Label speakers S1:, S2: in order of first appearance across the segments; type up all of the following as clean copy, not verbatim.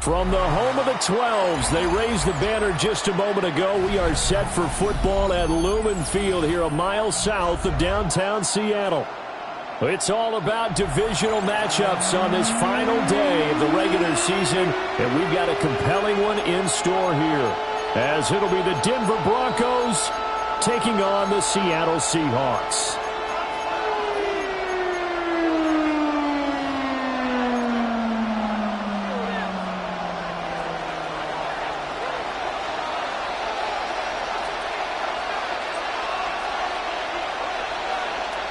S1: From the home of the 12s, they raised the banner just a moment ago. We are set for football at Lumen Field here a mile south of downtown Seattle. It's all about divisional matchups on this final day of the regular season, and we've got a compelling one in store here, as it'll be the Denver Broncos taking on the Seattle Seahawks.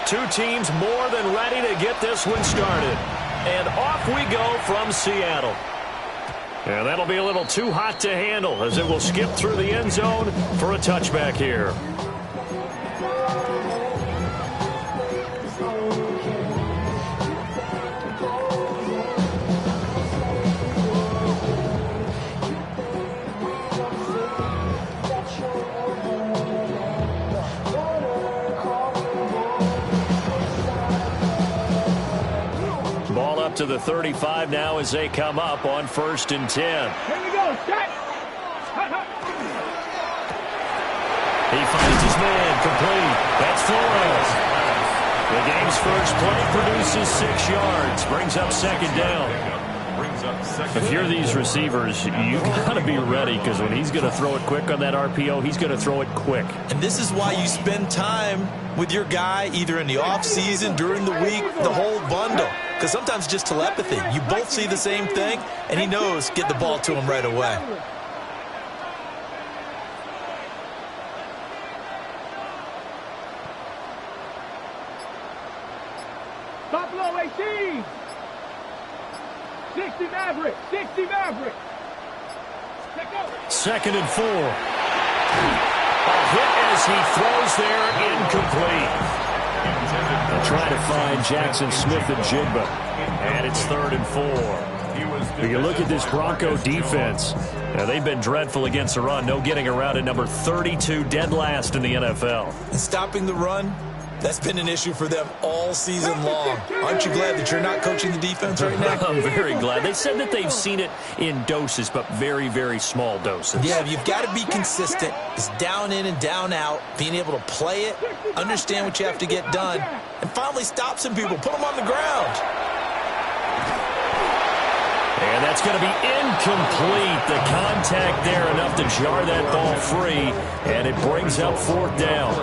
S1: Two teams more than ready to get this one started. And off we go from Seattle. And that'll be a little too hot to handle as it will skip through the end zone for a touchback here. To the 35 now as they come up on 1st and 10.
S2: Here we go. Set.
S1: He finds his man complete. That's Flores. The game's first play produces 6 yards. Brings up 2nd down. If you're these receivers, you've got to be ready, because when he's going to throw it quick on that RPO, he's going to throw it quick.
S3: And this is why you spend time with your guy either in the offseason, during the week, the whole bundle. Because sometimes just telepathy. You both see the same thing, and he knows get the ball to him right away.
S2: Stop low, 18. 60 Maverick. 60 Maverick.
S1: 2nd and 4. A hit as he throws there, incomplete. They'll try to find Jackson Smith and Jigba. And it's 3rd and 4. You look at this Bronco defense. Now, they've been dreadful against the run. No getting around at number 32, dead last in the NFL.
S3: And stopping the run, that's been an issue for them all season long. Aren't you glad that you're not coaching the defense right now?
S1: I'm very glad. They said that they've seen it in doses, but very, very small doses.
S3: Yeah, you've got to be consistent. It's down in and down out, being able to play it, understand what you have to get done, and finally stop some people, put them on the ground.
S1: And that's going to be incomplete. The contact there enough to jar that ball free, and it brings up 4th down.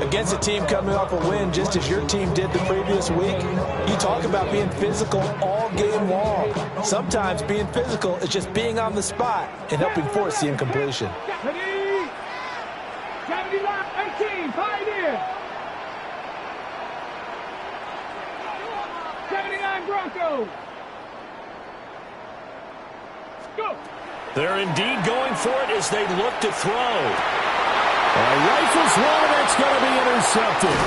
S4: Against a team coming off a win just as your team did the previous week, you talk about being physical all game long. Sometimes being physical is just being on the spot and helping force the incompletion.
S2: 18, Pioneer. 79 Broncos. Go.
S1: They're indeed going for it as they look to throw. Rifles one, that's going to be intercepted.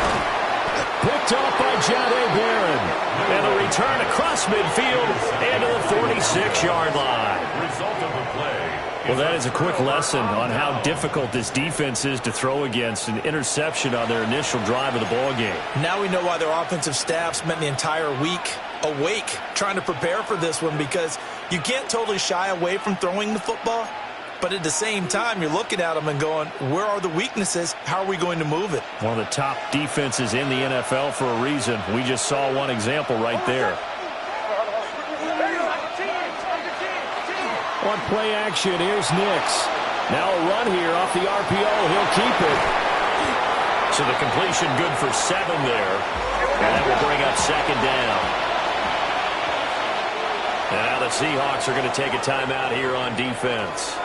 S1: Picked off by Jahdae Barron. And a return across midfield into the 46-yard line. Result of the play. Well, that is a quick lesson on how difficult this defense is to throw against. An interception on their initial drive of the ball game.
S3: Now we know why their offensive staff spent the entire week awake trying to prepare for this one, because you can't totally shy away from throwing the football. But at the same time, you're looking at them and going, where are the weaknesses? How are we going to move it?
S1: One of the top defenses in the NFL for a reason. We just saw one example right there. On play action, here's Nix. Now a run here off the RPO. He'll keep it. So the completion good for 7 there. And that will bring up 2nd down. And now the Seahawks are going to take a timeout here on defense.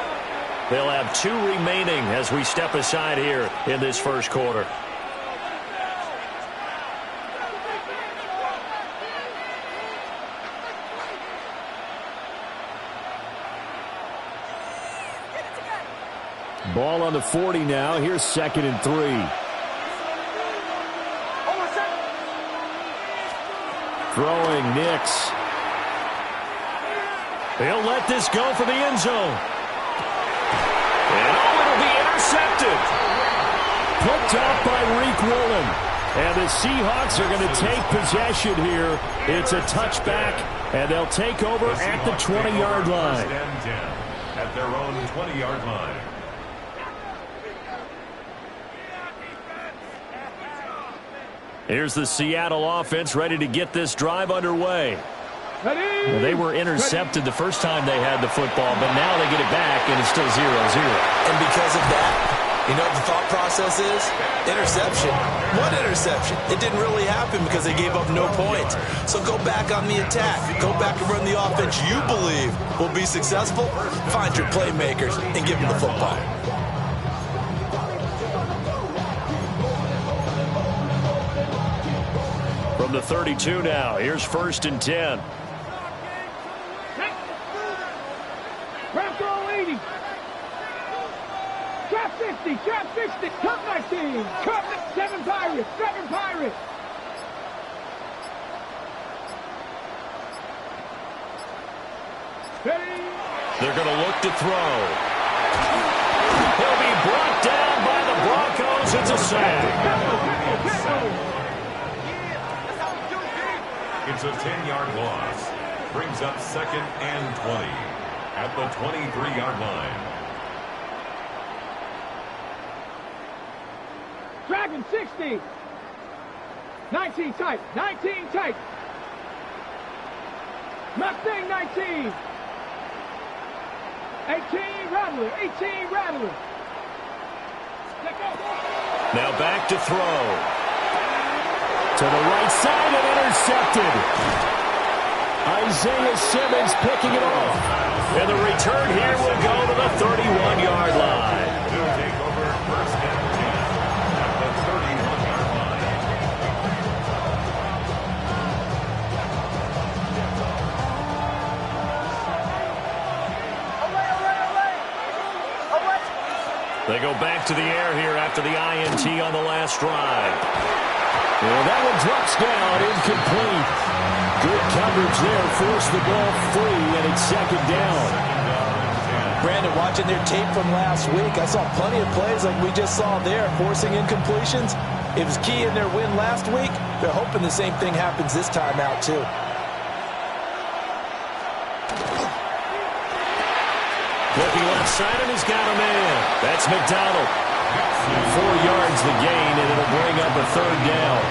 S1: They'll have 2 remaining as we step aside here in this first quarter. Ball on the 40 now. Here's 2nd and 3. Throwing Nix. He'll let this go for the end zone. And it'll be intercepted. Picked off by Reek Woolen. And the Seahawks are going to take possession here. It's a touchback And they'll take over at the 20-yard line.
S5: At their own 20-yard line.
S1: Here's the Seattle offense ready to get this drive underway. Well, they were intercepted the first time they had the football, but now they get it back, and it's still 0-0.
S3: And because of that, you know what the thought process is? Interception. What interception? It didn't really happen because they gave up no points. So go back on the attack. Go back and run the offense you believe will be successful. Find your playmakers and give them the football.
S1: From the 32 now, here's 1st and 10.
S2: Bronco 80. Trap 50, trap 60, cut 19, cut 7 Pirates, 7 Pirates.
S1: They're going to look to throw. He'll be brought down by the Broncos. It's a sack.
S5: It's a 10-yard loss. Brings up 2nd and 20 at the 23-yard line.
S2: Dragon 60. 19 tight, 19 tight. Mustang 19. 18 Rattler, 18 Rattler.
S1: Now back to throw. To the right side and intercepted. Isaiah Simmons picking it off. And the return here will go to the 31-yard line.
S5: They'll take over 1st and 10 at the 31-yard line.
S1: They go back to the air here after the INT on the last drive. Well, that one drops down, incomplete. Good coverage there, forced the ball free, and it's 2nd down.
S3: Brandon, watching their tape from last week, I saw plenty of plays like we just saw there, forcing incompletions. It was key in their win last week. They're hoping the same thing happens this time out, too.
S1: Looking left side, and he's got a man. That's McDonald. 4 yards the gain, and it'll bring up a 3rd down.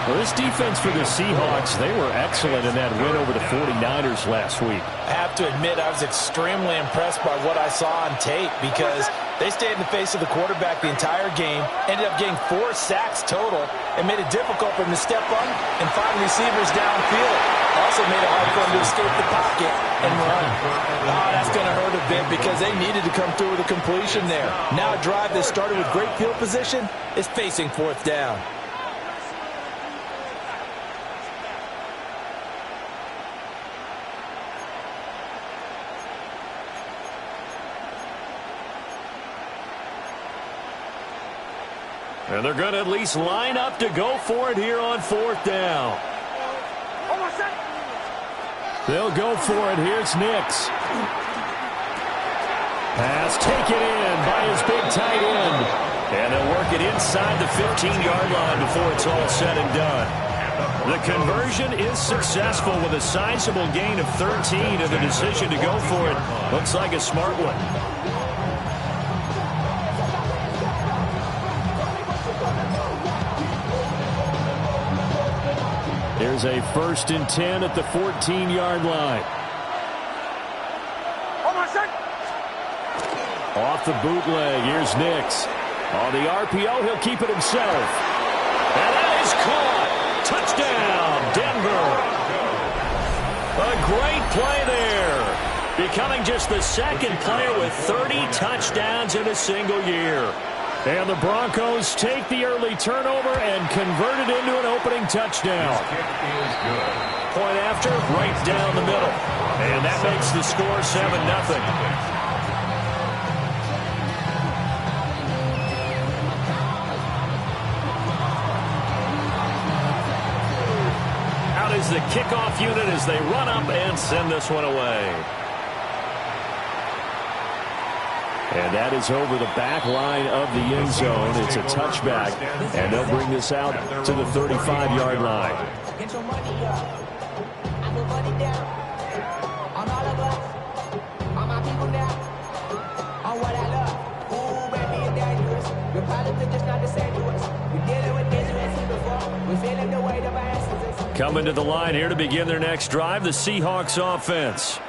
S1: Well, this defense for the Seahawks, they were excellent in that win over the 49ers last week.
S3: I have to admit, I was extremely impressed by what I saw on tape because they stayed in the face of the quarterback the entire game, ended up getting 4 sacks total, and made it difficult for him to step up and find receivers downfield. Also made it hard for him to escape the pocket and run. Oh, that's going to hurt a bit because they needed to come through with a completion there. Now a drive that started with great field position is facing 4th down.
S1: And they're going to at least line up to go for it here on 4th down. They'll go for it. Here's Nix. Pass taken in by his big tight end. And they'll work it inside the 15-yard line before it's all said and done. The conversion is successful with a sizable gain of 13, and the decision to go for it looks like a smart one. Here's a 1st and 10 at the 14-yard line. Off the bootleg, here's Nix. On the RPO, he'll keep it himself. And that is caught. Touchdown, Denver. A great play there. Becoming just the 2nd player with 30 touchdowns in a single year. And the Broncos take the early turnover and convert it into an opening touchdown. Point after, right down the middle. And that makes the score 7-0. Out is the kickoff unit as they run up and send this one away. And that is over the back line of the end zone. It's a touchback, and they'll bring this out to the 35-yard line.
S6: it down. On all of us, on my people now, on what I love. Ooh, baby, it's dangerous. Your problems are just not the same to us. We're dealing with this we've seen before. We're feeling the weight of our ancestors.
S1: Coming to the line here to begin their next drive, the Seahawks offense.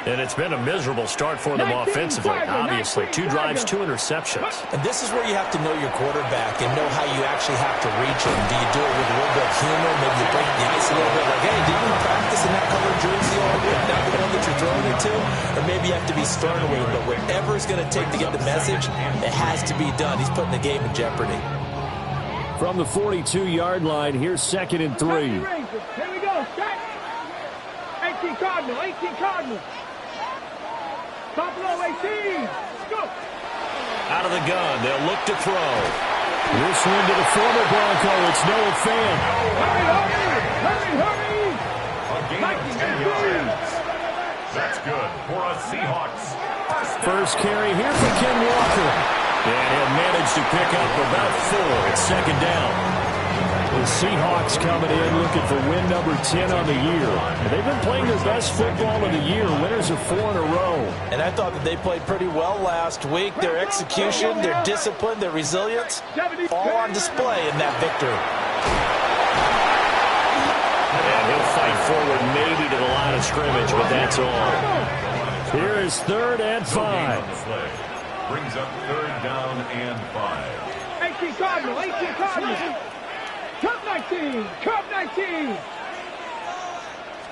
S1: And it's been a miserable start for them offensively. Obviously, 2 drives, 2 interceptions.
S4: And this is where you have to know your quarterback and know how you actually have to reach him. Do you do it with a little bit of humor? Maybe you break the ice a little bit like, hey, did you practice in that color jersey all week? Not the one that you're throwing it to? Or maybe you have to be stern with him. But whatever it's going to take to get the message, it has to be done. He's putting the game in jeopardy.
S1: From the 42-yard line, here's 2nd and 3.
S2: Here we go. Set. 18 Cardinal. 18 Cardinal. Buffalo 18. Go.
S1: Out of the gun, they'll look to throw. This one to the former Bronco. It's Noah Fant.
S2: Hurry.
S5: A gain of 10 yards. That's good for a Seahawks.
S1: First carry here for Ken Walker. And he'll manage to pick up about 4. It's 2nd down. The Seahawks coming in looking for win number 10 on the year. And they've been playing their best football of the year. Winners of 4 in a row.
S4: And I thought that they played pretty well last week. Their execution, their discipline, their resilience, all on display in that victory.
S1: And he'll fight forward maybe to the line of scrimmage, but that's all. Here is 3rd and 5.
S5: Brings up 3rd down and 5.
S2: 18 Cardinal. 18 Cardinal. Cup 19. Cup 19.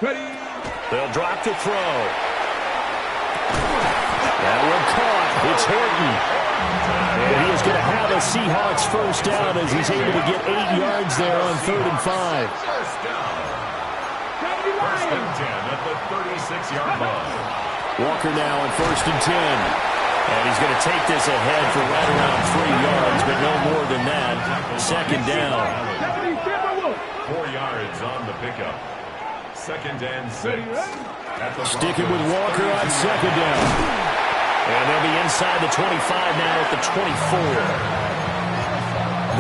S2: Ready.
S1: They'll drop to throw. That one caught. It's Horton. And he is going to have a Seahawks first down as he's able to get 8 yards there on 3rd and 5.
S5: First down. First and 10 at the 36-yard line.
S1: Walker now on 1st and 10. And he's going to take this ahead for right around 3 yards, but no more than that. 2nd down.
S5: 4 yards on the pickup. 2nd and 6.
S1: Sticking with Walker on 2nd down. And they'll be inside the 25 now at the 24.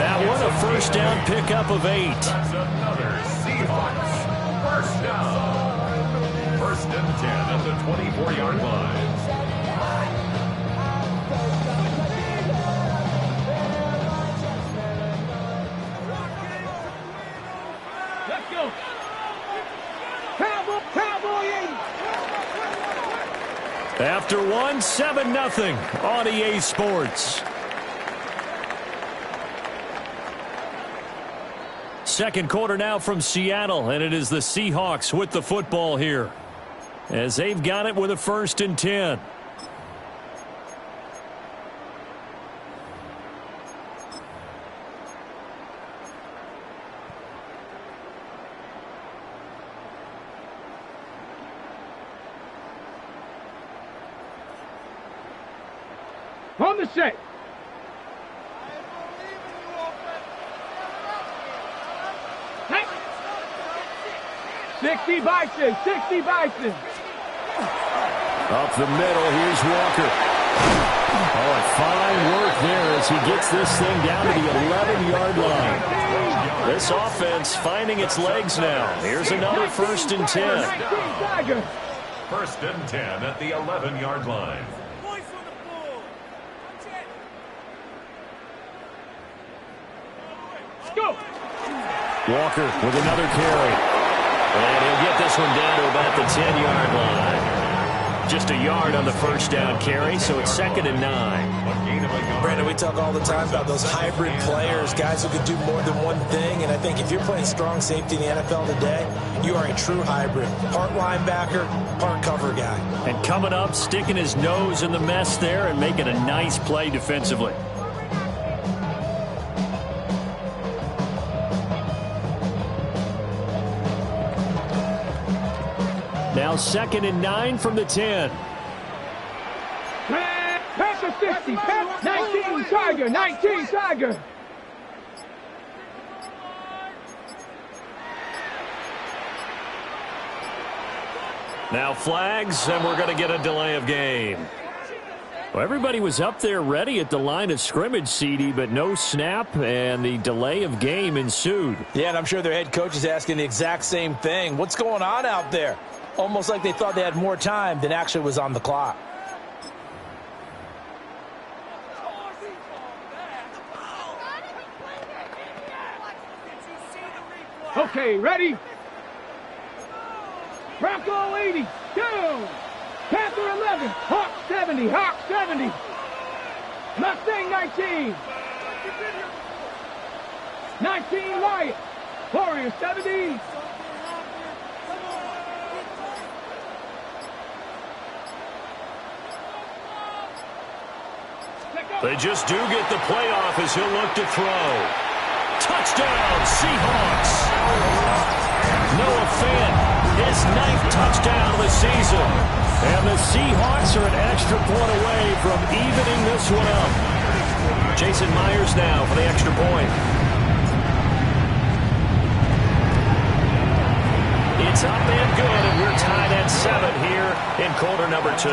S1: That one a first down pickup of 8.
S5: That's another Seahawks first down. 1st and 10 at the 24-yard line.
S1: After 1, 7-0 on EA Sports. Second quarter now from Seattle, and it is the Seahawks with the football here as they've got it with a 1st and 10.
S2: On the set. Hey. 60 Bison. 60 Bison.
S1: Up the middle, here's Walker. Oh, fine work there as he gets this thing down to the 11-yard line. This offense finding its legs now. Here's another 1st and 10.
S5: 1st and 10 at the 11-yard line.
S1: Walker with another carry. And he'll get this one down to about the 10-yard line. Just a yard on the first down carry, so it's 2nd and 9.
S4: Brandon, we talk all the time about those hybrid players, guys who can do more than one thing. And I think if you're playing strong safety in the NFL today, you are a true hybrid. Part linebacker, part cover guy.
S1: And coming up, sticking his nose in the mess there and making a nice play defensively. Now 2nd and 9 from the 10.
S2: Pass to 50. 19 Tiger. 19 Tiger.
S1: Now flags, and we're going to get a delay of game. Well, everybody was up there ready at the line of scrimmage, CD, but no snap, and the delay of game ensued.
S4: Yeah, and I'm sure their head coach is asking the exact same thing. What's going on out there? Almost like they thought they had more time than actually was on the clock.
S2: Okay, ready? Bronco 80, down. Panther 11, Hawk 70, Hawk 70. Mustang 19. 19 Wyatt, Warrior 70.
S1: They just do get the playoff as he'll look to throw. Touchdown, Seahawks. Noah Fant, his 9th touchdown of the season. And the Seahawks are an extra point away from evening this one up. Jason Myers now for the extra point. It's up and good, and we're tied at 7 here in quarter number 2.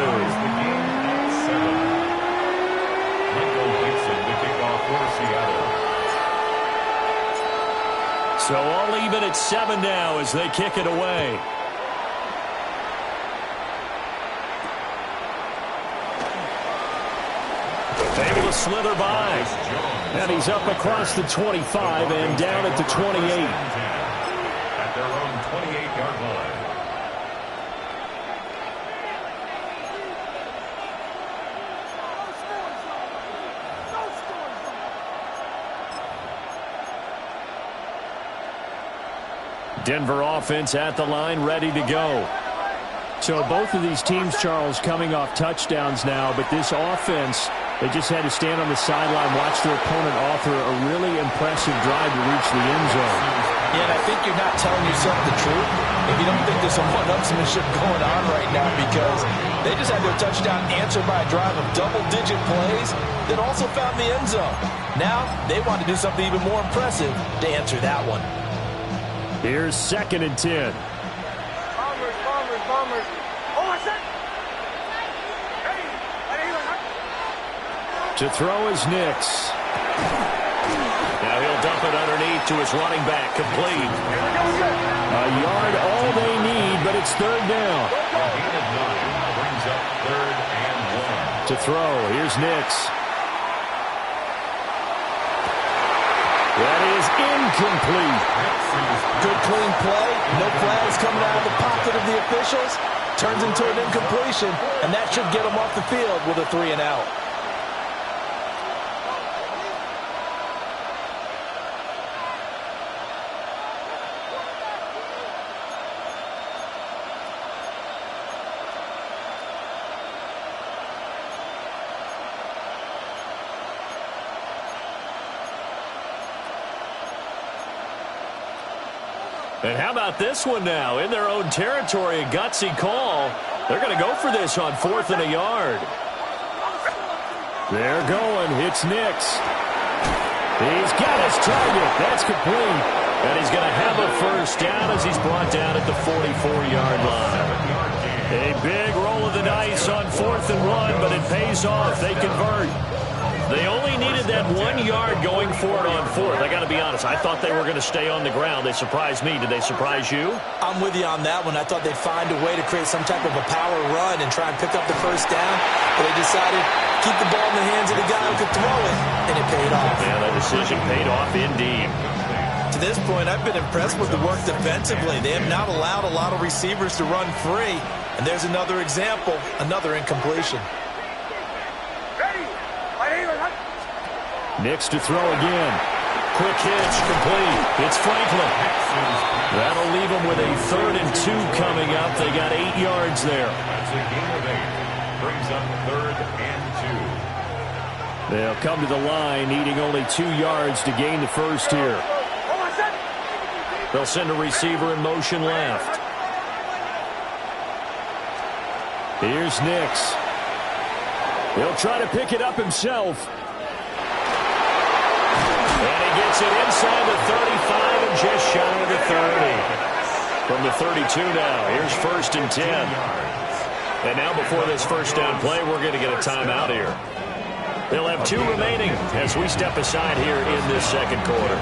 S1: So all even at 7 now as they kick it away. Able to slither by. And he's up across the 25 and down at the 28.
S5: At their own 28-yard line.
S1: Denver offense at the line, ready to go. So both of these teams, Charles, coming off touchdowns now, but this offense, they just had to stand on the sideline, watch their opponent author a really impressive drive to reach the end zone.
S4: Yeah, and I think you're not telling yourself the truth if you don't think there's some one-upsmanship going on right now, because they just had their touchdown answered by a drive of double-digit plays that also found the end zone. Now they want to do something even more impressive to answer that one.
S1: Here's 2nd and 10.
S2: Bombers. Oh, I said.
S1: To throw is Nix. Now he'll dump it underneath to his running back, complete. A yard all they need, but it's 3rd down.
S5: Brings up 3rd and 1.
S1: To throw, here's Nix. That is incomplete.
S4: Good clean play. No flags coming out of the pocket of the officials. Turns into an incompletion, and that should get them off the field with a 3 and out.
S1: And how about this one now? In their own territory, a gutsy call. They're going to go for this on 4th and a yard. They're going. It's Nix. He's got his target. That's complete. And he's going to have a first down as he's brought down at the 44-yard line. A big roll of the dice on 4th and 1, but it pays off. They convert. They only needed that 1 yard going for it on 4th. I got to be honest. I thought they were going to stay on the ground. They surprised me. Did they surprise you?
S4: I'm with you on that one. I thought they'd find a way to create some type of a power run and try and pick up the first down. But they decided to keep the ball in the hands of the guy who could throw it, and it paid off.
S1: Yeah, that decision paid off indeed.
S3: To this point, I've been impressed with the work defensively. They have not allowed a lot of receivers to run free. And there's another example, another incompletion.
S1: Nix to throw again. Quick hitch, complete. It's Franklin. That'll leave them with a 3rd and 2 coming up. They got 8 yards there.
S5: That's a gain of 8. Brings up 3rd and 2.
S1: They'll come to the line, needing only 2 yards to gain the first here. They'll send a receiver in motion left. Here's Nix. He'll try to pick it up himself. And he gets it inside the 35 and just shy of the 30. From the 32 now, here's 1st and 10. And now before this first down play, we're going to get a timeout here. They'll have 2 remaining as we step aside here in this second quarter.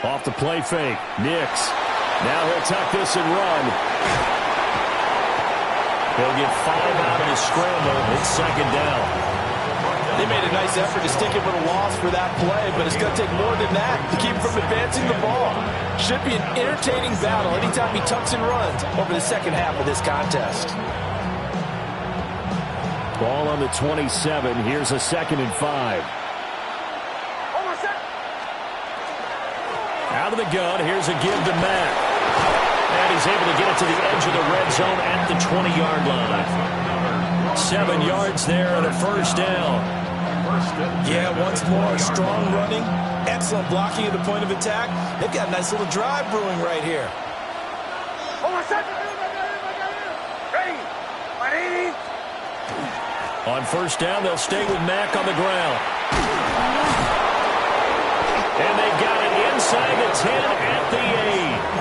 S1: Off the play fake. Nix. Now he'll tuck this and run. He'll get 5 out of his scramble. It's second down.
S4: They made a nice effort to stick him with a loss for that play, but it's going to take more than that to keep him from advancing the ball. Should be an entertaining battle anytime he tucks and runs over the second half of this contest.
S1: Ball on the 27. Here's a 2nd and 5. Out of the gun, here's a give to Matt. And he's able to get it to the edge of the red zone at the 20-yard line. 7 yards there and a first down.
S3: Yeah, once more, strong running, excellent blocking at the point of attack. They've got a nice little drive brewing right here.
S1: On first down, they'll stay with Mack on the ground. And they got it inside the 10 at the 8.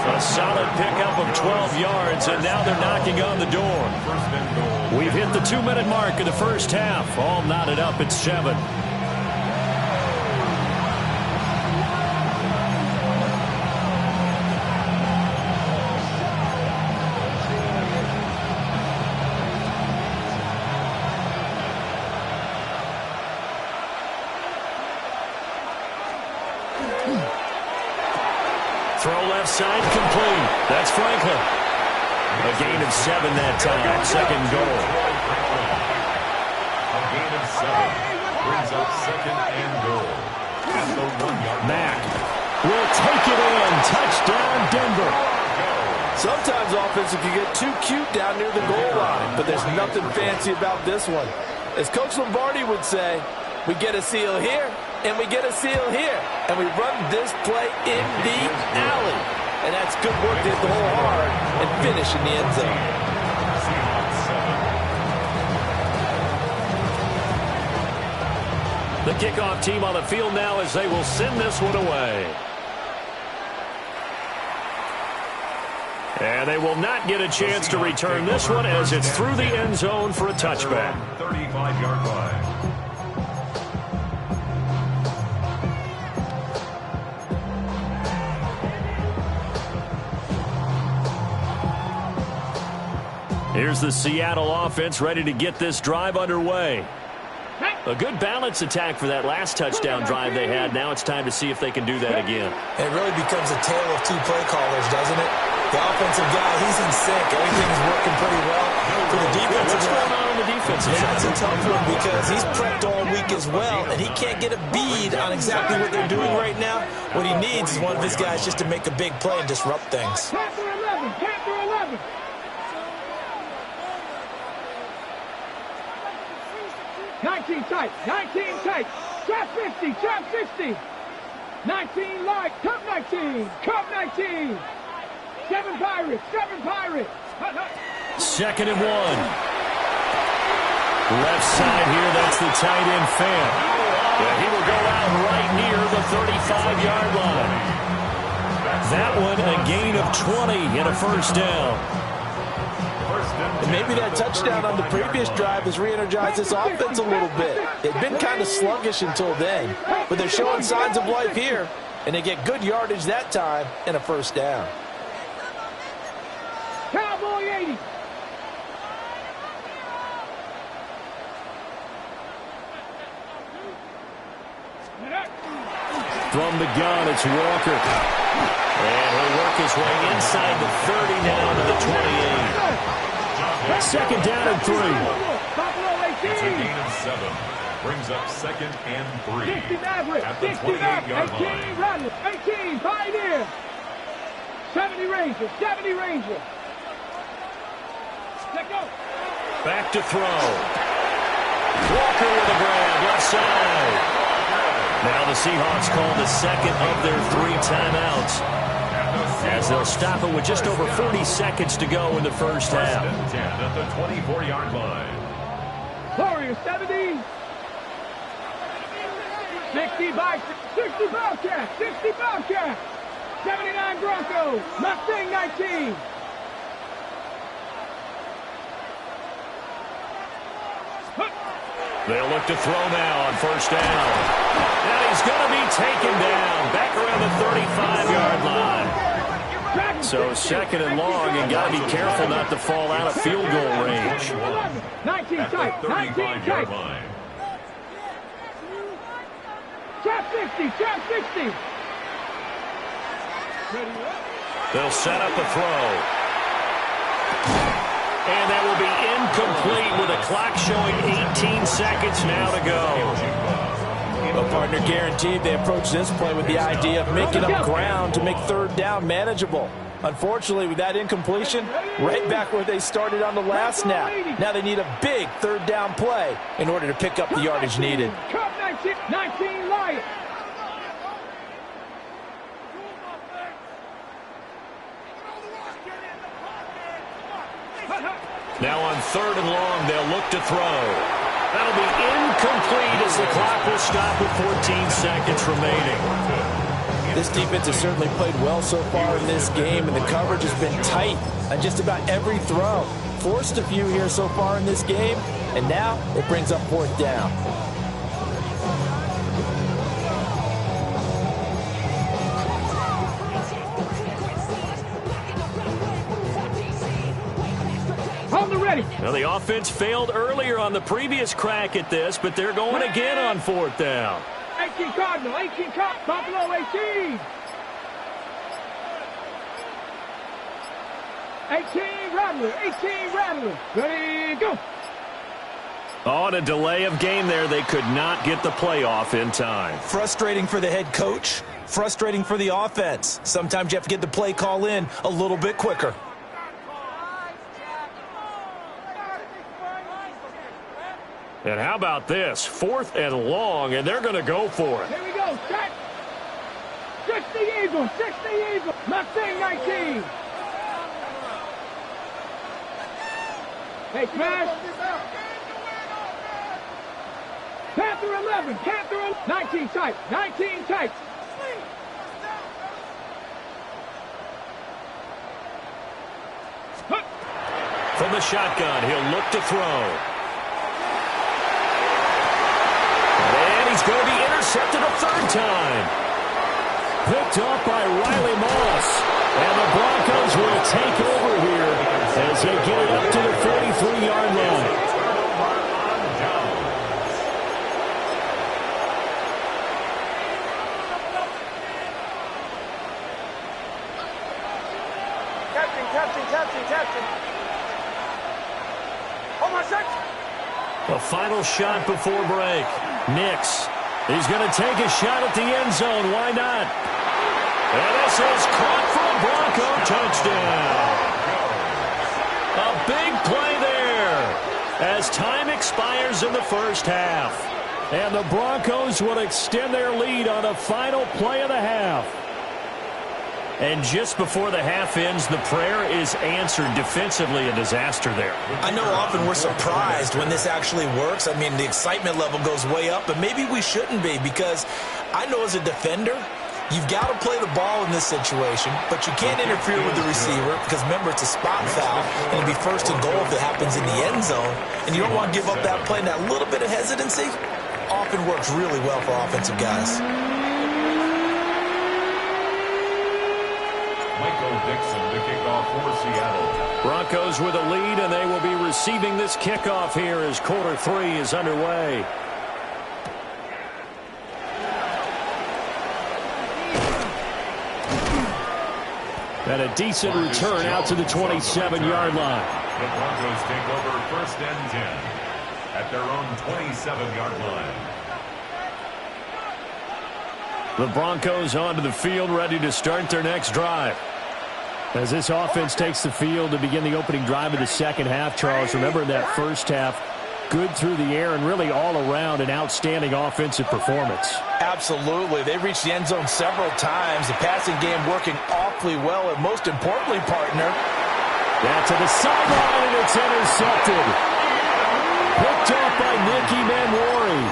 S1: A solid pickup of 12 yards, and now they're knocking on the door. We've hit the 2-minute mark of the first half. All knotted up at 7. Throw left side complete. That's Franklin. A gain of 7 that time. Second goal.
S5: A gain of 7 brings up second and goal at the 1-yard line.
S1: Mack will take it in. Touchdown, Denver.
S4: Sometimes offense can get too cute down near the goal line, but there's nothing fancy about this one. As Coach Lombardi would say, we get a seal here, and we get a seal here, and we run this play in the alley. And that's good work to hit the hole hard and finish in the end zone.
S1: The kickoff team on the field now as they will send this one away. And they will not get a chance to return this one as it's through the end zone for a touchback.
S5: 35-yard line.
S1: Here's the Seattle offense ready to get this drive underway. A good balance attack for that last touchdown drive they had. Now it's time to see if they can do that again.
S3: It really becomes a tale of 2 play callers, doesn't it? The offensive guy, he's in sync. Everything's working pretty well. For the defensive
S1: What's going on the defensive side?
S3: That's a tough one because he's prepped all week as well, and he can't get a bead on exactly what they're doing right now. What he needs is one of his guys just to make a big play and disrupt things.
S2: Panther 11, Panther 11. Tight, 19 tight, trap 50, trap 60, 19 light, cup 19, cup 19, 7 Pirates, 7 Pirates. Hut, hut.
S1: 2nd and 1. Left side here, that's the tight end Fant. Yeah, he will go out right near the 35-yard line. That one a gain of 20 and a first down.
S4: And maybe that touchdown on the previous drive has re-energized this offense a little bit. They've been kind of sluggish until then, but they're showing signs of life here, and they get good yardage that time and a first down.
S2: Cowboy 80.
S1: From the gun, it's Walker. And he'll work his way inside the 30 now to the 28. 2nd down and 3.
S5: It's a gain of 7. Brings up 2nd and 3 at the 28-yard line.
S2: 18, Pioneer. 70 Rangers, 70 Rangers. Let go.
S1: Back to throw. Walker with a grab, left side. Now the Seahawks call the 2nd of their 3 timeouts.
S5: At the
S1: as they'll stop it with just over 40 seconds to go in the first half.
S5: First and 10 at the 24-yard line.
S2: Warriors 70. 60 Bobcats. 60 Bobcats. 79 Broncos. Mustang 19.
S1: They'll look to throw now on first down. And he's going to be taken down back around the 35-yard line. So second and long, and got to be careful not to fall out of field goal range.
S2: 19 tight. 19 tight.
S5: Line.
S2: Trap 60. Trap 60.
S1: They'll set up a throw. And that will be incomplete with a clock showing 18 seconds now to go.
S4: Well, partner, guaranteed they approach this play with the idea of making up ground to make third down manageable. Unfortunately, with that incompletion, right back where they started on the last snap. Now they need a big third down play in order to pick up the yardage needed.
S2: 19 Lions.
S1: Now on third and long, they'll look to throw. That'll be incomplete as the clock will stop with 14 seconds remaining.
S4: This defense has certainly played well so far in this game, and the coverage has been tight on just about every throw. Forced a few here so far in this game, and now it brings up fourth down.
S1: Well, the offense failed earlier on the previous crack at this, but they're going again on fourth down.
S2: 18 Cardinal, 18 Buffalo 18. 18 Rattler. Ready, go.
S1: On a delay of game there, they could not get the playoff in time.
S3: Frustrating for the head coach, frustrating for the offense. Sometimes you have to get the play call in a little bit quicker.
S1: And how about this? Fourth and long, and they're going to go for it.
S2: Here we go. Set. 60 Eagles. Mustang 19. Hey, smash. Panther 11. 19 tight.
S1: From the shotgun, he'll look to throw. He's going to be intercepted a third time. Picked off by Riley Moss. And the Broncos will take over here as they get it up to the 43-yard line.
S2: Captain. Hold my set.
S1: A final shot before break. Nix. He's going to take a shot at the end zone. Why not? And this is caught for a Bronco touchdown. A big play there as time expires in the first half. And the Broncos will extend their lead on the final play of the half. And just before the half ends, the prayer is answered. Defensively, a disaster there.
S3: I know often we're surprised when this actually works. I mean, the excitement level goes way up, but maybe we shouldn't be, because I know as a defender, you've got to play the ball in this situation, but you can't interfere with the receiver because, remember, it's a spot foul, and it'll be first and goal if it happens in the end zone, and you don't want to give up that play. And that little bit of hesitancy often works really well for offensive guys.
S5: Michael Dixon to kick off for Seattle.
S1: Broncos with a lead, and they will be receiving this kickoff here as quarter 3 is underway. And a decent return out to the 27-yard line.
S5: The Broncos take over first and 10 at their own 27-yard line.
S1: The Broncos onto the field, ready to start their next drive. As this offense takes the field to begin the opening drive of the second half, Charles, remember in that first half, good through the air and really all around an outstanding offensive performance.
S4: Absolutely. They reached the end zone several times. The passing game working awfully well, and most importantly, partner.
S1: That's to the sideline, and it's intercepted. Picked off by Nicky Manwari.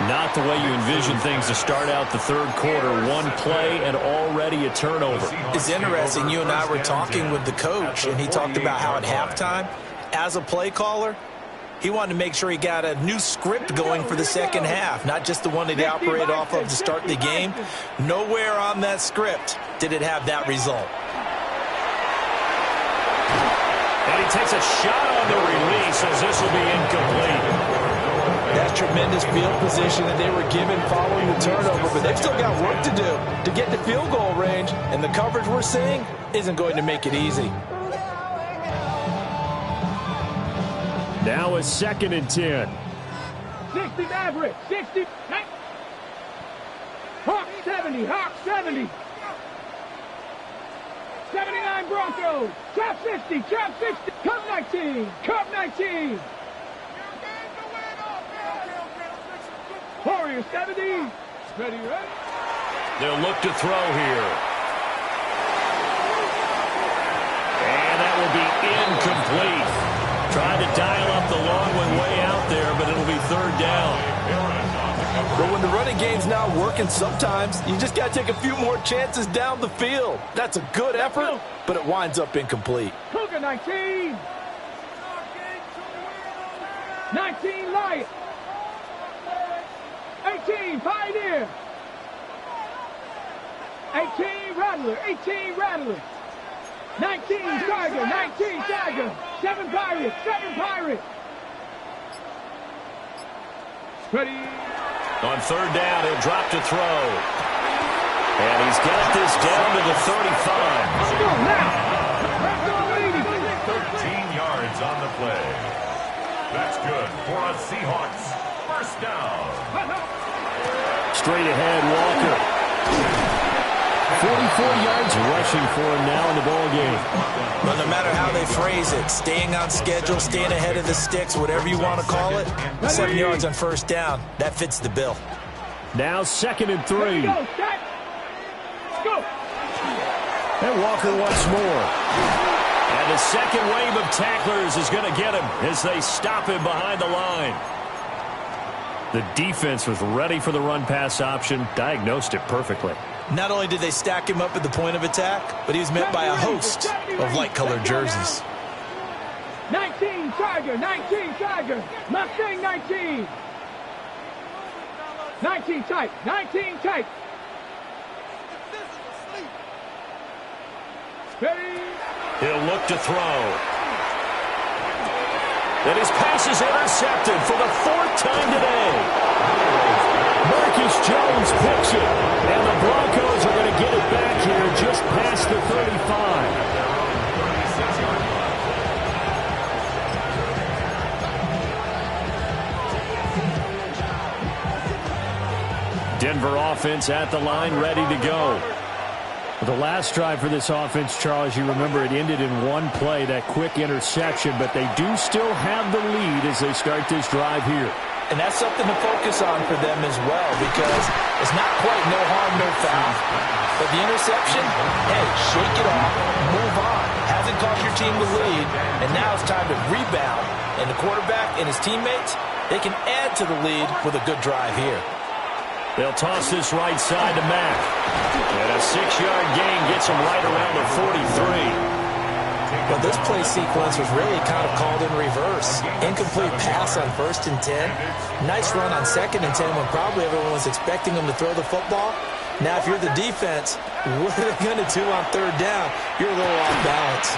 S1: Not the way you envision things to start out the third quarter. One play and already a turnover.
S3: It's interesting. You and I were talking with the coach, and he talked about how at halftime, as a play caller, he wanted to make sure he got a new script going for the second half, not just the one that he operated off of to start the game. Nowhere on that script did it have that result.
S1: And he takes a shot on the release as this will be incomplete.
S4: That's tremendous field position that they were given following the turnover, but they've still got work to do to get to field goal range, and the coverage we're seeing isn't going to make it easy.
S1: Now a 2nd and 10.
S2: 60 average, 60. Hawk 70, Hawk 70. 79 Broncos, trap 60, trap 60. Cup 19, Cup 19. Warriors 70. Ready, ready.
S1: They'll look to throw here. And that will be incomplete. Trying to dial up the long one way out there, but it'll be 3rd down.
S4: But when the running game's not working, sometimes you just got to take a few more chances down the field. That's a good effort, but it winds up incomplete.
S2: Cougar 19. 19 Lion. 18 Pioneer. 18 Rattler. 18 Rattler. 19 Tiger. 19 Tiger. 7 Pirates. 7 Pirates. Ready.
S1: On 3rd down, he'll drop to throw. And he's got this down to the 35.
S2: Let's go now.
S5: 13 yards on the play. That's good for a Seahawks 1st down.
S1: Straight ahead, Walker. 44 yards rushing for him now in the ball game.
S3: But no matter how they phrase it, staying on schedule, staying ahead of the sticks, whatever you want to call it, 7 yards on 1st down, that fits the bill.
S1: Now 2nd and 3.
S2: Go, set. Go.
S1: And Walker once more. And the second wave of tacklers is going to get him as they stop him behind the line. The defense was ready for the run-pass option, diagnosed it perfectly.
S3: Not only did they stack him up at the point of attack, but he was met by a host of light-colored jerseys.
S2: 19 Tiger, 19 Tiger, Mustang 19. 19 type, 19 type. Ready.
S1: He'll look to throw. And his pass is intercepted for the 4th time today. Marcus Jones picks it. And the Broncos are going to get it back here just past the 35. Denver offense at the line, ready to go. The last drive for this offense, Charles, you remember it ended in one play, that quick interception, but they do still have the lead as they start this drive here.
S4: And that's something to focus on for them as well, because it's not quite no harm, no foul. But the interception, hey, shake it off, move on. Hasn't cost your team the lead, and now it's time to rebound. And the quarterback and his teammates, they can add to the lead with a good drive here.
S1: They'll toss this right side to Mack. And a 6-yard gain gets him right around the 43.
S3: Well, this play sequence was really kind of called in reverse. Incomplete pass on 1st and 10. Nice run on 2nd and 10 when probably everyone was expecting him to throw the football. Now, if you're the defense, what are they going to do on 3rd down? You're a little off balance.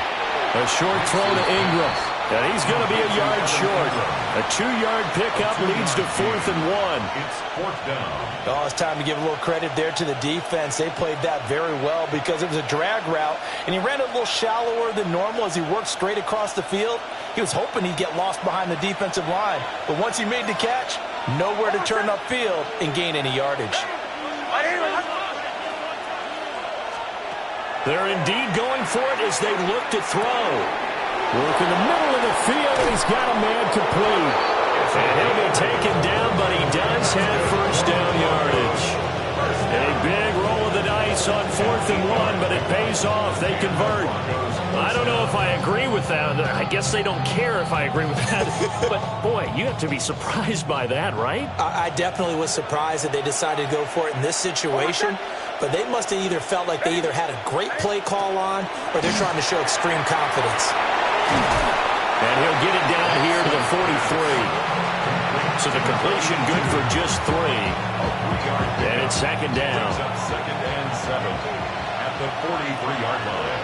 S1: A short throw to Ingram. And he's going to be a yard short. A 2-yard pickup leads to 4th and 1.
S5: It's 4th down.
S4: Oh, it's time to give a little credit there to the defense. They played that very well because it was a drag route, and he ran it a little shallower than normal as he worked straight across the field. He was hoping he'd get lost behind the defensive line, but once he made the catch, nowhere to turn upfield and gain any yardage.
S1: They're indeed going for it as they look to throw. Work in the middle of the field, and he's got a man complete. And he'll be taken down, but he does have first down yardage. A big roll of the dice on 4th and 1, but it pays off. They convert. I don't know if I agree with that. I guess they don't care if I agree with that. But, boy, you have to be surprised by that, right?
S4: I definitely was surprised that they decided to go for it in this situation. But they must have either felt like they either had a great play call on or they're trying to show extreme confidence.
S1: And he'll get it down here to the 43. So the completion good for just 3. And it's second down.
S5: Second and 7 at the 43-yard line.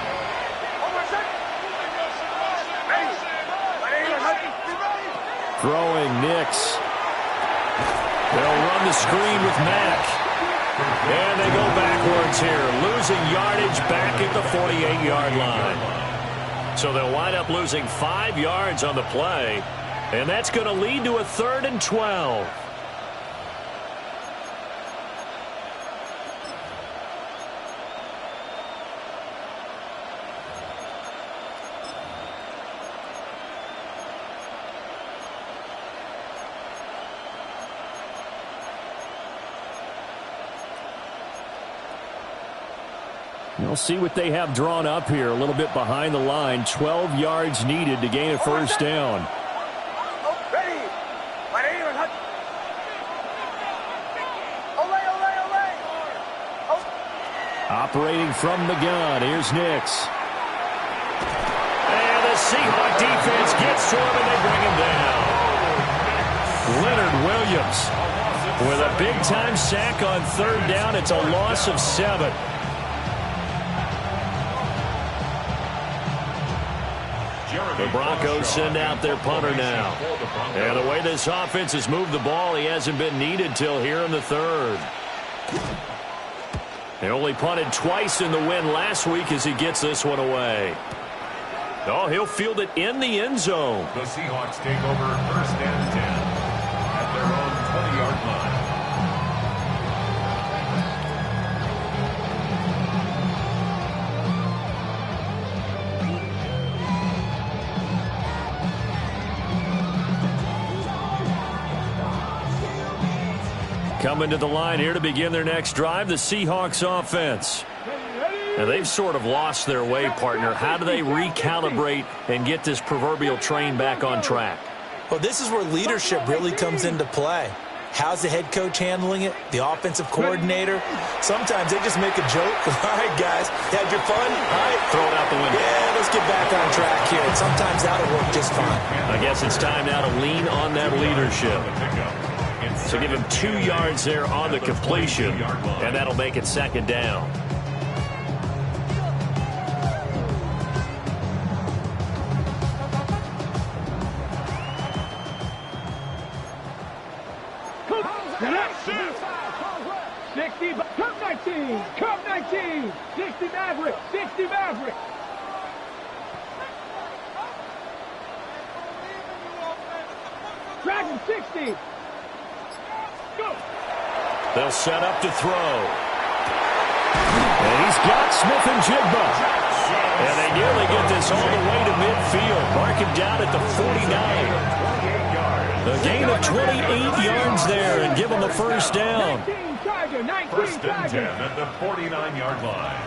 S1: Throwing Nix. They'll run the screen with Mack. And they go backwards here, losing yardage back at the 48-yard line. So they'll wind up losing 5 yards on the play. And that's going to lead to a 3rd and 12. We'll see what they have drawn up here a little bit behind the line. 12 yards needed to gain a first down. Operating from the gun, here's Nix. And the Seahawk defense gets to him and they bring him down. Leonard Williams with a big-time sack on 3rd down. It's a loss of 7. The Broncos send out their punter now. And the way this offense has moved the ball, he hasn't been needed till here in the 3rd. They only punted twice in the win last week as he gets this one away. Oh, he'll field it in the end zone.
S5: The Seahawks take over 1st and 10 at their own 20-yard line.
S1: Coming to the line here to begin their next drive, the Seahawks offense. And they've sort of lost their way, partner. How do they recalibrate and get this proverbial train back on track?
S4: Well, this is where leadership really comes into play. How's the head coach handling it? The offensive coordinator? Sometimes they just make a joke. All right, guys, had your fun? All right.
S1: Throw it out the window.
S4: Yeah, let's get back on track here. And sometimes that'll work just fine.
S1: I guess it's time now to lean on that leadership. So give him 2 yards there on the completion, and that'll make it second down.
S2: Come 19, come 19, 60 Maverick, 60 Maverick. Dragon 60. Go.
S1: They'll set up to throw. And he's got Smith and Jigba. And they nearly get this all the way to midfield. Mark him down at the 49. A gain of 28 yards there and give him a first down.
S5: 1st and 10 at the 49-yard line.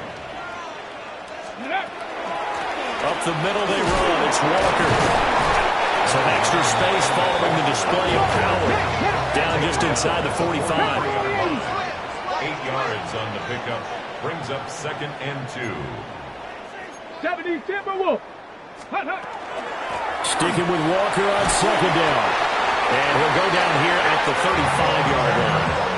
S1: Up the middle they run. It's Walker. Some extra space following the display of power. Down just inside the 45.
S5: 8 yards on the pickup. Brings up 2nd and 2.
S2: 70 Timberwolf.
S1: Sticking with Walker on 2nd down. And he'll go down here at the 35-yard line.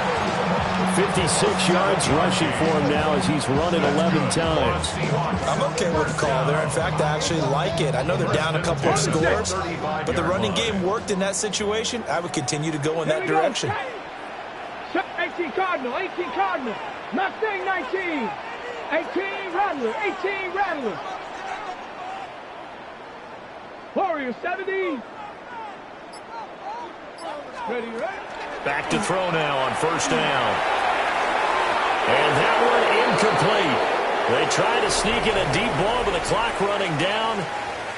S1: 56 yards rushing for him now as he's run it 11 times.
S4: I'm okay with the call there. In fact, I actually like it. I know they're down a couple of scores, but the running game worked in that situation. I would continue to go in that direction.
S2: 18 Cardinal, 18 Cardinal. Mustang 19. 18 Rattler, 18 Rattler. Warrior 70. Ready, right?
S1: Back to throw now on 1st down. And that one incomplete. They try to sneak in a deep ball with the clock running down,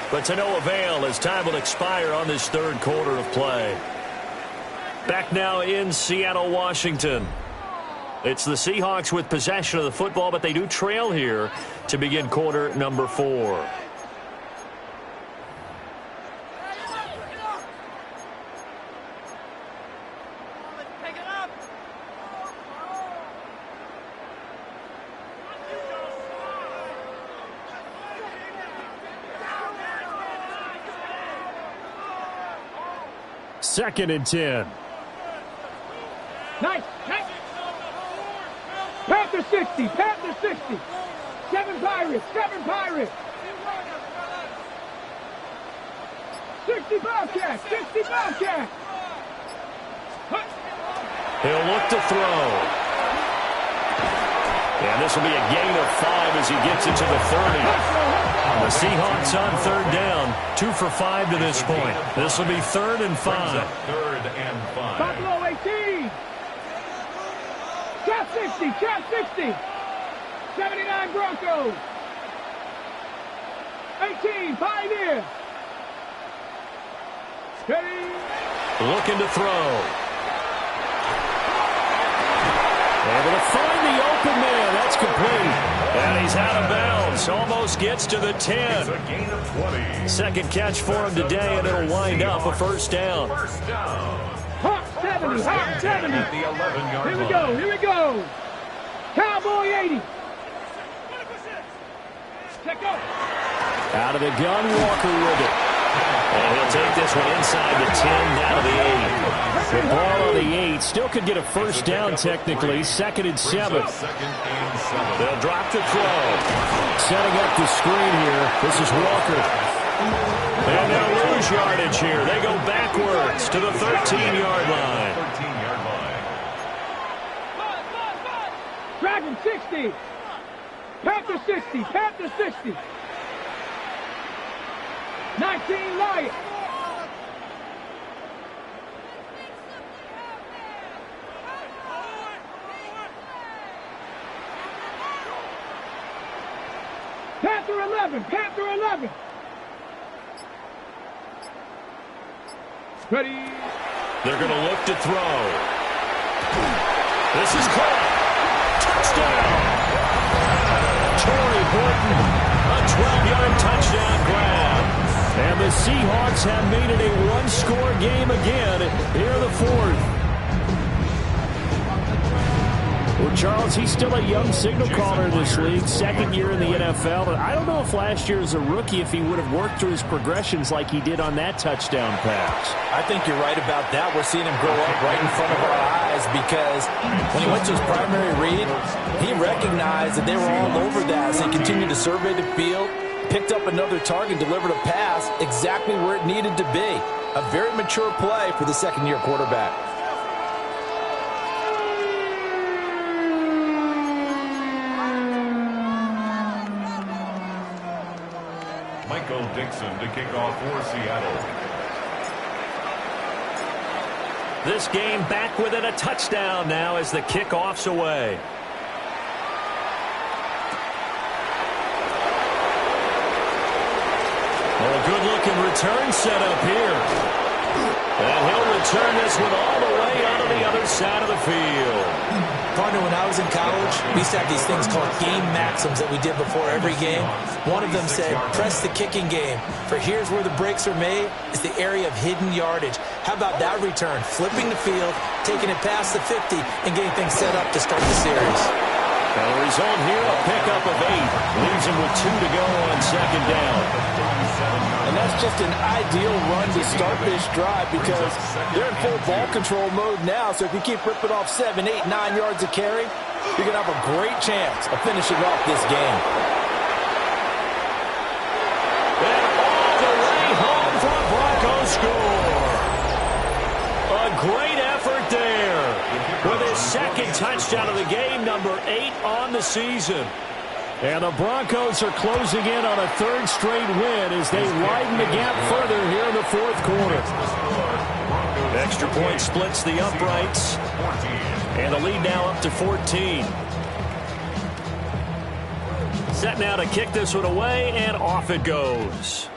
S1: but to no avail as time will expire on this 3rd quarter of play. Back now in Seattle, Washington. It's the Seahawks with possession of the football, but they do trail here to begin quarter number 4. Second and 10.
S2: Nice. Panther 60. Panther 60. 7 Pirates. 7 Pirates. 60 Bobcats. 60 Bobcats.
S1: He'll look to throw. And this will be a gain of 5 as he gets it to the 30. The Seahawks on third down. 2 for 5 to this point. This will be 3rd and 5.
S5: 3rd and 5.
S2: Buffalo 18. Trap 60. Trap 60. 79 Broncos. 18 Pioneers. Ready.
S1: Looking to throw. Able to find the open man. That's complete. And he's out of bounds. Almost gets to the 10.
S5: It's a gain of 20.
S1: Second catch for him today, and it'll wind up a first down.
S5: First down.
S2: Hawk 70. Hawk 70.
S5: At the 11-yard
S2: Here we
S5: line.
S2: go. Here we go. Cowboy 80. Check up.
S1: Out of the gun, Walker with it. And he'll take this one inside the 10, down to the 8. The ball on the 8. Still could get a first down technically. 2nd and 7.
S5: 2nd and 7.
S1: They'll drop the throw. Setting up the screen here. This is Walker. And they'll lose yardage here. They go backwards to the 13-yard line.
S5: 13-yard line.
S2: Dragon 60. Panther 60. Panther 60. 19 Lions. Panther 11. Panther 11. Ready.
S1: They're going to look to throw. This is caught. Touchdown. Torrey Horton, a 12-yard touchdown grab. And the Seahawks have made it a one-score game again here in the 4th. Well, Charles, he's still a young signal caller in this league, 2nd year in the NFL. But I don't know if last year as a rookie, if he would have worked through his progressions like he did on that touchdown pass.
S4: I think you're right about that. We're seeing him grow up right in front of our eyes because when he went to his primary read, he recognized that they were all over that as he continued to survey the field, picked up another target, delivered a pass exactly where it needed to be. A very mature play for the 2nd-year quarterback.
S5: Michael Dixon to kick off for Seattle.
S1: This game back within a touchdown now as the kickoff's away. Well, a good-looking return set up here. And he'll return this one all the way out of the other side of the field.
S3: Partner, when I was in college, we used to have these things called game maxims that we did before every game. One of them said, press the kicking game, for here's where the breaks are made, is the area of hidden yardage. How about that return? Flipping the field, taking it past the 50, and getting things set up to start the series.
S1: And the result here, a pickup of 8. Leaves him with 2 to go on 2nd down.
S4: And that's just an ideal run to start this drive because they're in full ball control mode now. So if you keep ripping off 7, 8, 9 yards of carry, you're going to have a great chance of finishing off this game.
S1: And all the way home for a Broncos score. A great effort there with his 2nd touchdown of the game, number 8 on the season. And the Broncos are closing in on a 3rd straight win as they widen the gap further here in the 4th quarter. Extra point splits the uprights. And the lead now up to 14. Set now to kick this one away, and off it goes.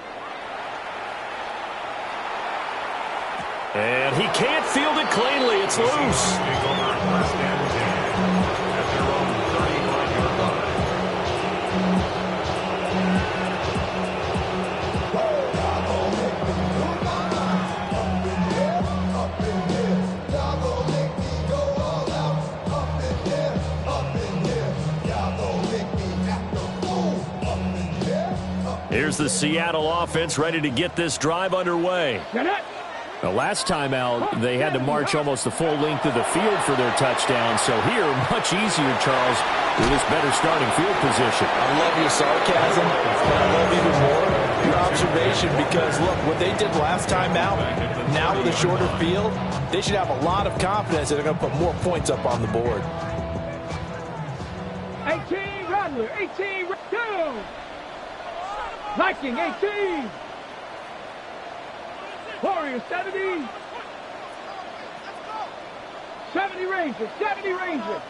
S1: And he can't field it cleanly. It's loose. Here's the Seattle offense ready to get this drive underway. The last time out, they had to march almost the full length of the field for their touchdown. So here, much easier, Charles, with this better starting field position.
S4: I love your sarcasm, but I love even more your observation because, look, what they did last time out, now with a shorter field, they should have a lot of confidence that they're going to put more points up on the board.
S2: 18, Rattler, 18, go! Viking, 18. Warriors, 70. 70 Rangers, 70 Rangers.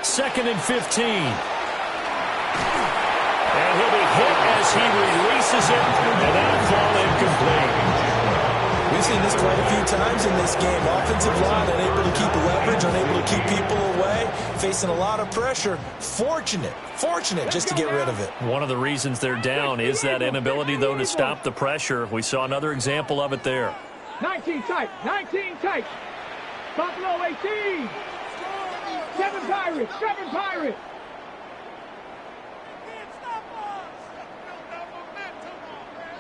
S1: Second and 15. And he'll be hit as he releases it, and that'll fall incomplete.
S4: We've seen this quite a few times in this game. Offensive line unable to keep leverage, unable to keep people away, facing a lot of pressure. Fortunate just to get rid of it.
S1: One of the reasons they're down is that inability, though, to stop the pressure. We saw another example of it there.
S2: 19 tight, 19 tight. Buffalo, 18. 7 Pirates, 7 Pirates.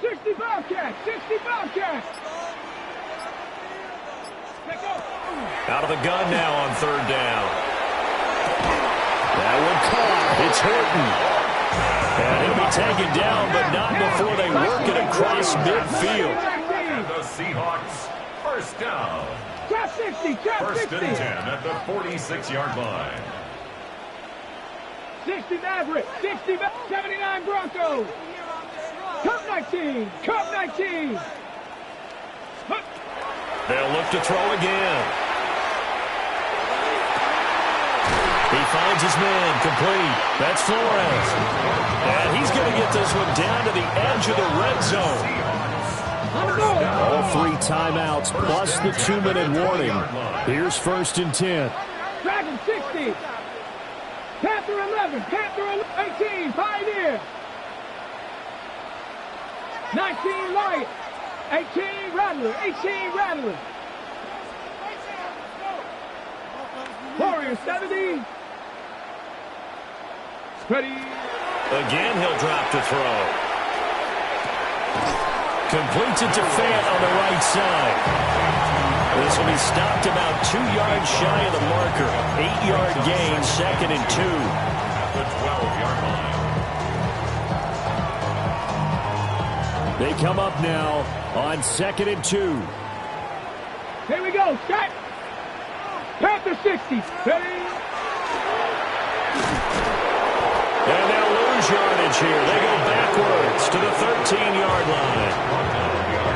S2: 60 Bobcats, 60 Bobcats.
S1: Out of the gun now on third down. That one caught. It's Horton. And he'll be taken down, but not before they work it across midfield.
S5: And the Seahawks, first down.
S2: Trap 60, trap 60.
S5: First and 10 at the 46-yard line.
S2: 60 Maverick, 79 Broncos. Cup 19, Cup 19.
S1: They'll look to throw again. He finds his man, complete. That's Flores. And he's going to get this one down to the edge of the red zone. All 3 timeouts plus the 2-minute warning. Here's first and 10.
S2: Dragon 60. Panther 11, Panther 18, Pioneer. 19 Lion. 18 Rattler, 18 Rattler. Warriors 70. Ready.
S1: Again, he'll drop to throw. Completes it to Fant on the right side. This will be stopped about 2 yards shy of the marker. 8-yard gain, second and 2.
S5: The 12-yard line.
S1: They come up now on second and 2.
S2: Here we go. Set. Panther 60. Ready.
S1: And they'll lose yardage here. They go backwards to the 13-yard line.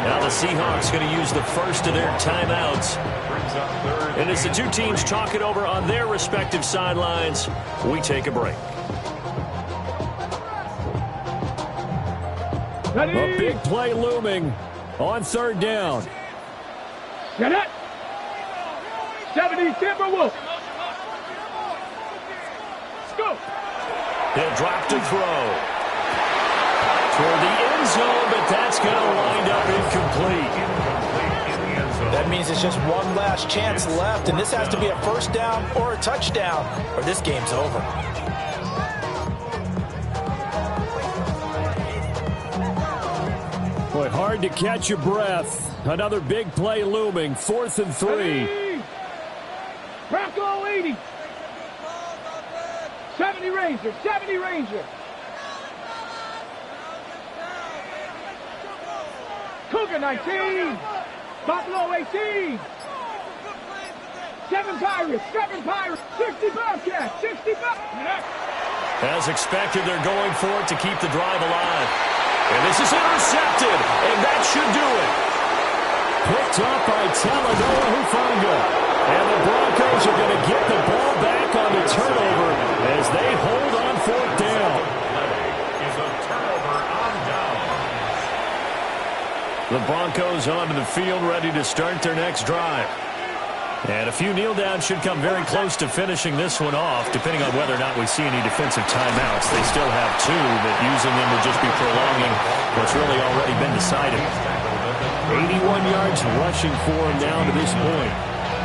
S1: Now the Seahawks going to use the first of their timeouts. And as the two teams talk it over on their respective sidelines, we take a break.
S2: Ready.
S1: A big play looming on third down.
S2: Get it. 70 Timberwolves. Let's go.
S1: He'll drop to throw. Toward the end zone, but that's going to wind up incomplete.
S4: That means it's just one last chance left, and this has to be a first down or a touchdown, or this game's over.
S1: Boy, hard to catch your breath. Another big play looming. 4th and 3.
S2: Bronco 80. 70 Rangers, 70 Rangers. Cougar 19. Buffalo 18. 7 Pirates, 7 Pirates. 60 Bobcats, 60 Bobcats.
S1: As expected, they're going for it to keep the drive alive. And this is intercepted, and that should do it. Picked up by Talanoa Hufanga. And the Broncos are going to get the ball back on the turnover as they hold on 4th down.
S5: Is a turnover on down.
S1: The Broncos onto the field, ready to start their next drive. And a few kneel downs should come very close to finishing this one off, depending on whether or not we see any defensive timeouts. They still have 2, but using them would just be prolonging what's really already been decided. 81 yards rushing for him now to this point.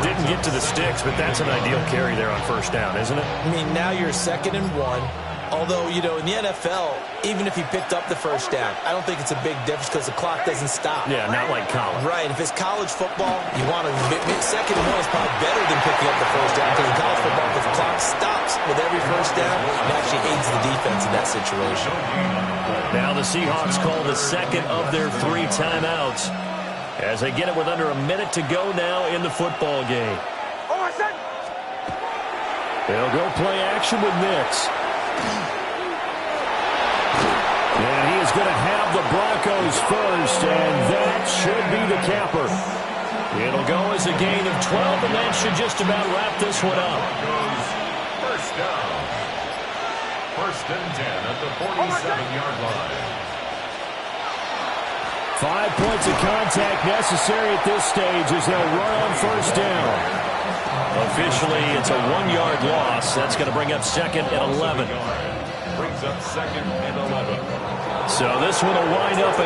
S1: Didn't get to the sticks, but that's an ideal carry there on first down, isn't it?
S4: I mean, now you're 2nd and 1. Although, you know, in the NFL, even if he picked up the first down, I don't think it's a big difference because the clock doesn't stop.
S1: Yeah, not like college.
S4: Right. If it's college football, you want to 2nd and 1 is probably better than picking up the first down because in college football, the clock stops with every first down. It actually aids the defense in that situation.
S1: Now the Seahawks call the second of their 3 timeouts as they get it with under a minute to go now in the football game. They'll go play action with Nix. And he is going to have the Broncos first, and that should be the capper. It'll go as a gain of 12, and that should just about wrap this one up.
S5: First down. 1st and 10 at the 47-yard line.
S1: 5 points of contact necessary at this stage as they'll run on first down. Officially, it's a 1-yard loss. That's going to bring up 2nd and 11.
S5: Brings up 2nd and 11.
S1: So this one will wind up